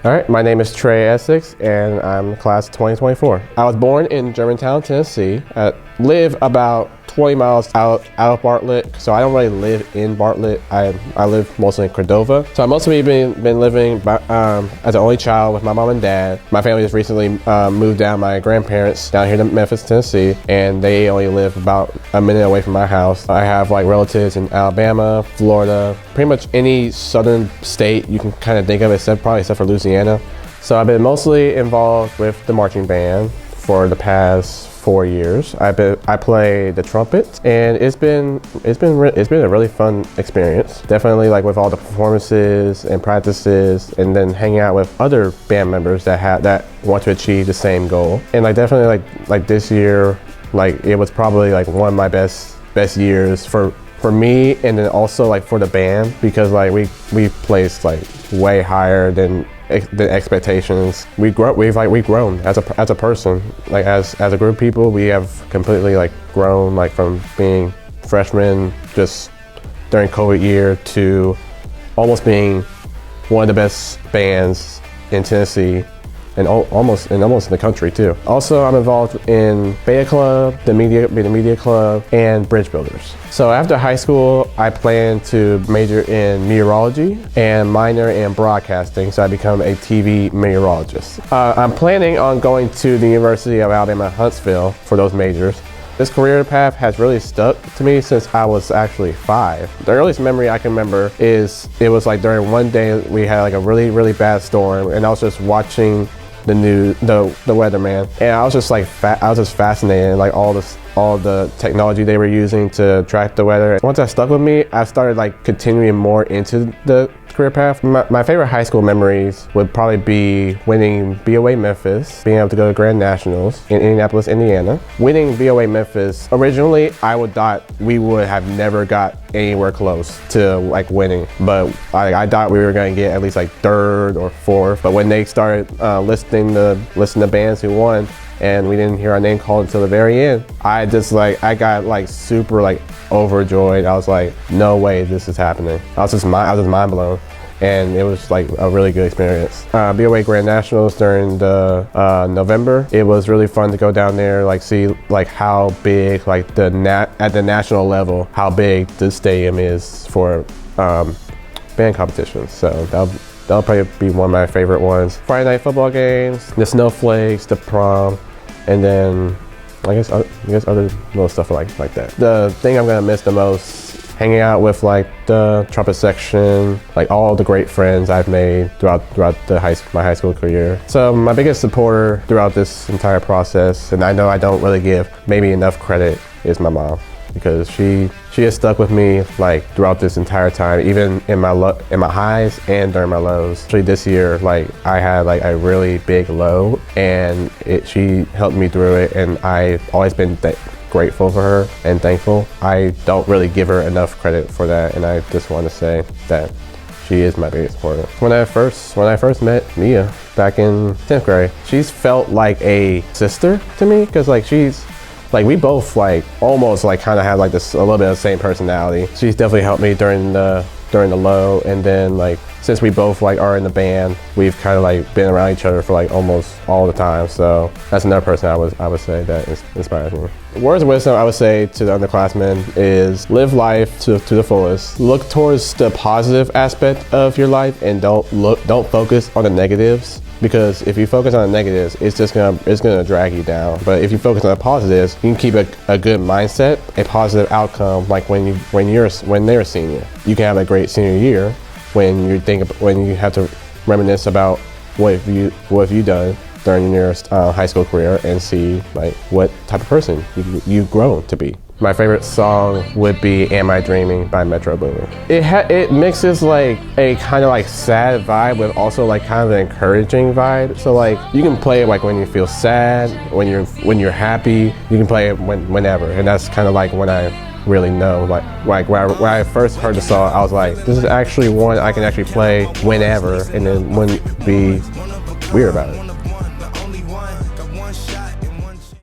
All right, my name is Trey Essex, and I'm class of 2024. I was born in Germantown, Tennessee. I live about 20 miles out of Bartlett, so I don't really live in Bartlett. I live mostly in Cordova. So I've mostly been living as an only child with my mom and dad. My family just recently moved down, my grandparents down here to Memphis, Tennessee, and they only live about a minute away from my house. I have like relatives in Alabama, Florida, pretty much any southern state you can kind of think of, except for Louisiana. So I've been mostly involved with the marching band for the past 4 years. I play the trumpet, and it's been a really fun experience. Definitely, like with all the performances and practices, and then hanging out with other band members that want to achieve the same goal. And like definitely like this year, like it was probably like one of my best years for me, and then also like for the band, because like we placed like way higher than the expectations. We've grown as a person, like as a group of people. We have completely like grown, like from being freshmen just during COVID year to almost being one of the best bands in Tennessee and almost in the country too. Also, I'm involved in Beta Club, the media club, and Bridge Builders. So after high school, I plan to major in meteorology and minor in broadcasting, so I become a TV meteorologist. I'm planning on going to the University of Alabama at Huntsville for those majors. This career path has really stuck to me since I was actually 5. The earliest memory I can remember is it was like during one day we had like a really bad storm, and I was just watching the weatherman, and I was just like fascinated, like all the technology they were using to track the weather. Once that stuck with me, I started like continuing more into the career path. My favorite high school memories would probably be winning BOA Memphis, being able to go to Grand Nationals in Indianapolis, Indiana. Winning BOA Memphis, originally I thought we would have never got anywhere close to like winning, but I thought we were going to get at least like 3rd or 4th. But when they started listing the bands who won, and we didn't hear our name called until the very end, I got like super like overjoyed. I was like, no way this is happening. I was just mind blown, and it was like a really good experience. BOA Grand Nationals during the November. It was really fun to go down there, like see like how big like at the national level, how big the stadium is for band competitions. So that'll probably be one of my favorite ones. Friday night football games, the snowflakes, the prom, and then I guess other little stuff like that. The thing I'm gonna miss the most, hanging out with like the trumpet section, like all the great friends I've made throughout my high school career. So my biggest supporter throughout this entire process, and I know I don't really give maybe enough credit, is my mom, because she has stuck with me like throughout this entire time, even in my highs and during my lows. Actually this year, like I had like a really big low, and she helped me through it, and I've always been grateful for her and thankful. I don't really give her enough credit for that, and I just want to say that she is my biggest supporter. When I first met Mia back in 10th grade, she's felt like a sister to me, because like we both like almost like kind of have like this a little bit of the same personality. She's definitely helped me during the low, and then like since we both like are in the band, we've kind of like been around each other for like almost all the time. So that's another person I would say that inspires me. Words of wisdom I would say to the underclassmen is live life to the fullest. Look towards the positive aspect of your life, and don't focus on the negatives. Because if you focus on the negatives, it's gonna drag you down. But if you focus on the positives, you can keep a good mindset, a positive outcome. Like when they're a senior, you can have a great senior year when you have to reminisce about what have you done during your high school career, and see like what type of person you've grown to be. My favorite song would be "Am I Dreaming" by Metro Boomin. It mixes like a kind of like sad vibe with also like kind of an encouraging vibe. So like you can play it like when you feel sad, when you're happy. You can play it whenever, and that's kind of like when I really know like when I first heard the song, I was like, this is actually one I can actually play whenever, and then wouldn't be weird about it.